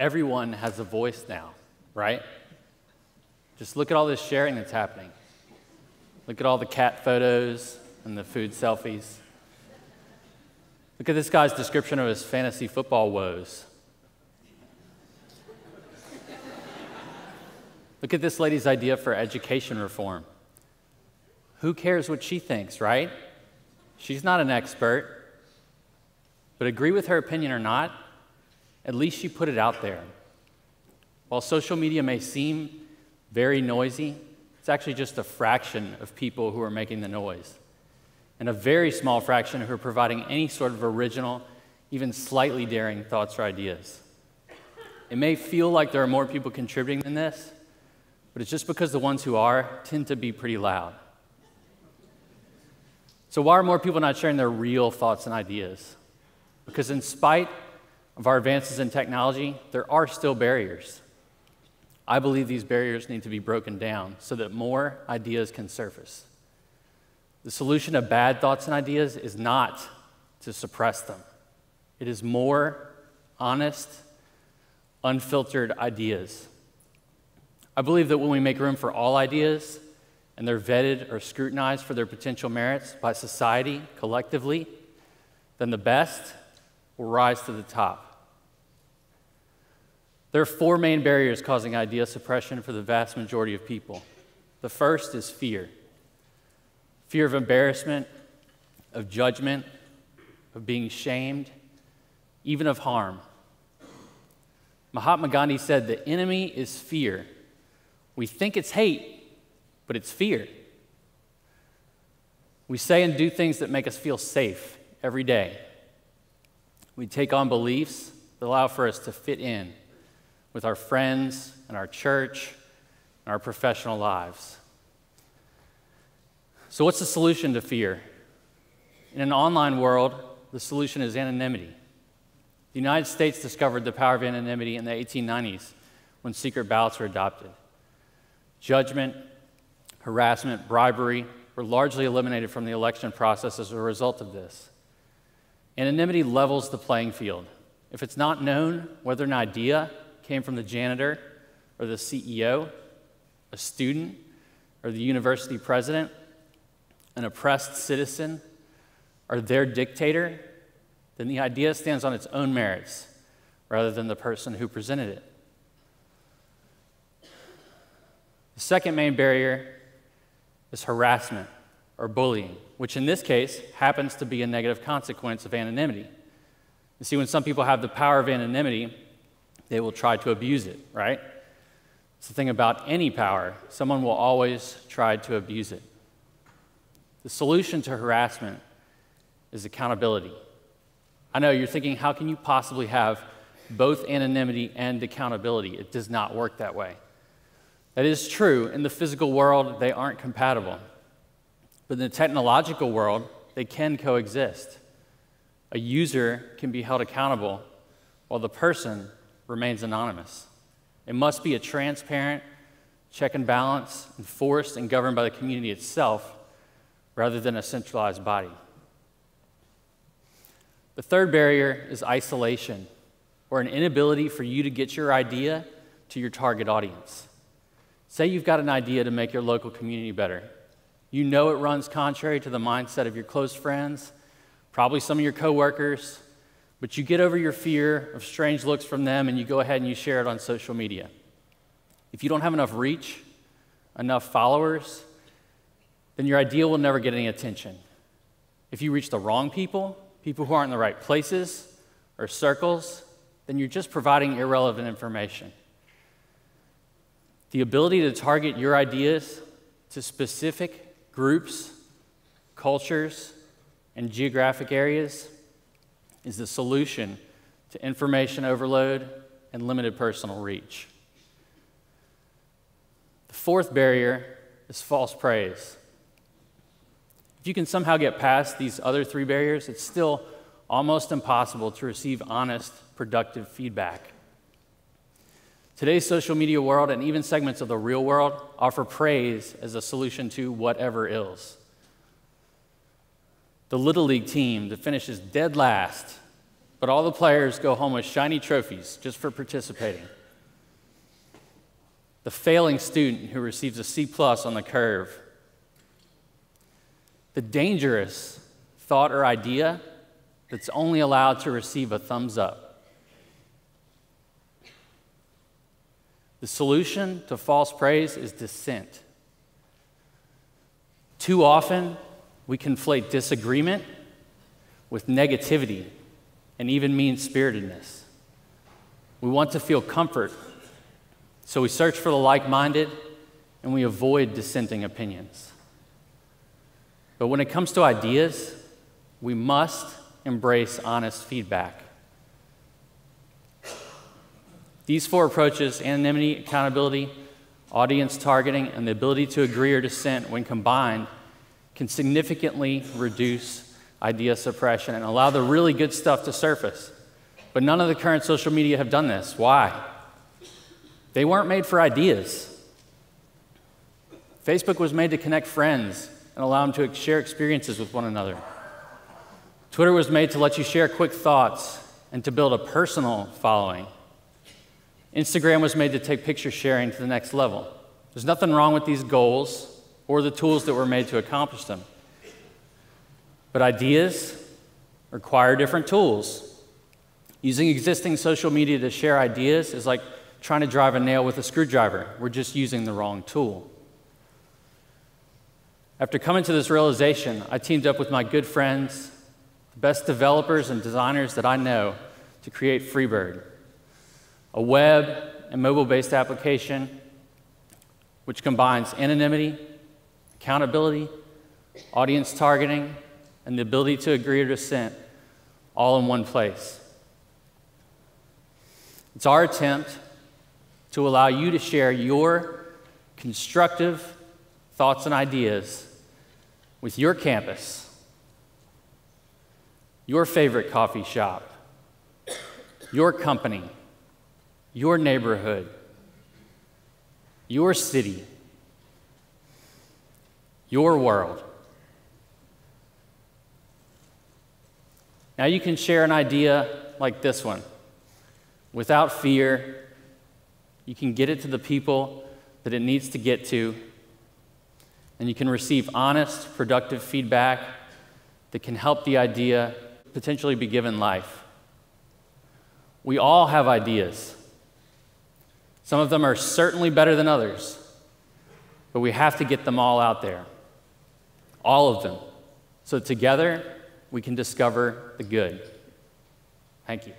everyone has a voice now, right? Just look at all this sharing that's happening. Look at all the cat photos and the food selfies. Look at this guy's description of his fantasy football woes. Look at this lady's idea for education reform. Who cares what she thinks, right? She's not an expert. But agree with her opinion or not, at least she put it out there. While social media may seem very noisy, it's actually just a fraction of people who are making the noise, and a very small fraction who are providing any sort of original, even slightly daring thoughts or ideas. It may feel like there are more people contributing than this, but it's just because the ones who are tend to be pretty loud. So why are more people not sharing their real thoughts and ideas? Because in spite of our advances in technology, there are still barriers. I believe these barriers need to be broken down so that more ideas can surface. The solution to bad thoughts and ideas is not to suppress them. It is more honest, unfiltered ideas. I believe that when we make room for all ideas and they're vetted or scrutinized for their potential merits by society collectively, then the best will rise to the top. There are four main barriers causing idea suppression for the vast majority of people. The first is fear. Fear of embarrassment, of judgment, of being shamed, even of harm. Mahatma Gandhi said, "The enemy is fear. We think it's hate, but it's fear." We say and do things that make us feel safe every day. We take on beliefs that allow for us to fit in with our friends and our church and our professional lives. So what's the solution to fear? In an online world, the solution is anonymity. The United States discovered the power of anonymity in the 1890s when secret ballots were adopted. Judgment, harassment, bribery were largely eliminated from the election process as a result of this. Anonymity levels the playing field. If it's not known whether an idea came from the janitor or the CEO, a student or the university president, an oppressed citizen or their dictator, then the idea stands on its own merits rather than the person who presented it. The second main barrier is harassment or bullying, which in this case happens to be a negative consequence of anonymity. You see, when some people have the power of anonymity, they will try to abuse it, right? It's the thing about any power. Someone will always try to abuse it. The solution to harassment is accountability. I know you're thinking, how can you possibly have both anonymity and accountability? It does not work that way. That is true. In the physical world, they aren't compatible. But in the technological world, they can coexist. A user can be held accountable while the person remains anonymous. It must be a transparent check and balance, enforced and governed by the community itself, rather than a centralized body. The third barrier is isolation, or an inability for you to get your idea to your target audience. Say you've got an idea to make your local community better. You know it runs contrary to the mindset of your close friends, probably some of your coworkers, but you get over your fear of strange looks from them and you go ahead and you share it on social media. If you don't have enough reach, enough followers, then your idea will never get any attention. If you reach the wrong people, people who aren't in the right places or circles, then you're just providing irrelevant information. The ability to target your ideas to specific groups, cultures, and geographic areas is the solution to information overload and limited personal reach. The fourth barrier is false praise. If you can somehow get past these other three barriers, it's still almost impossible to receive honest, productive feedback. Today's social media world and even segments of the real world offer praise as a solution to whatever ills. The Little League team that finishes dead last but all the players go home with shiny trophies just for participating. The failing student who receives a C+ on the curve. The dangerous thought or idea that's only allowed to receive a thumbs up. The solution to false praise is dissent. Too often, we conflate disagreement with negativity and even mean-spiritedness. We want to feel comfort, so we search for the like-minded and we avoid dissenting opinions. But when it comes to ideas, we must embrace honest feedback. These 4 approaches, anonymity, accountability, audience targeting, and the ability to agree or dissent, when combined, can significantly reduce idea suppression and allow the really good stuff to surface. But none of the current social media have done this. Why? They weren't made for ideas. Facebook was made to connect friends and allow them to share experiences with one another. Twitter was made to let you share quick thoughts and to build a personal following. Instagram was made to take picture sharing to the next level. There's nothing wrong with these goals or the tools that were made to accomplish them. But ideas require different tools. Using existing social media to share ideas is like trying to drive a nail with a screwdriver. We're just using the wrong tool. After coming to this realization, I teamed up with my good friends, the best developers and designers that I know, to create Freebird, a web and mobile-based application which combines anonymity, accountability, audience targeting, and the ability to agree or dissent all in one place. It's our attempt to allow you to share your constructive thoughts and ideas with your campus, your favorite coffee shop, your company, your neighborhood, your city, your world. Now you can share an idea like this one without fear. You can get it to the people that it needs to get to, and you can receive honest, productive feedback that can help the idea potentially be given life. We all have ideas. Some of them are certainly better than others, but we have to get them all out there, all of them, so together we can discover the good. Thank you.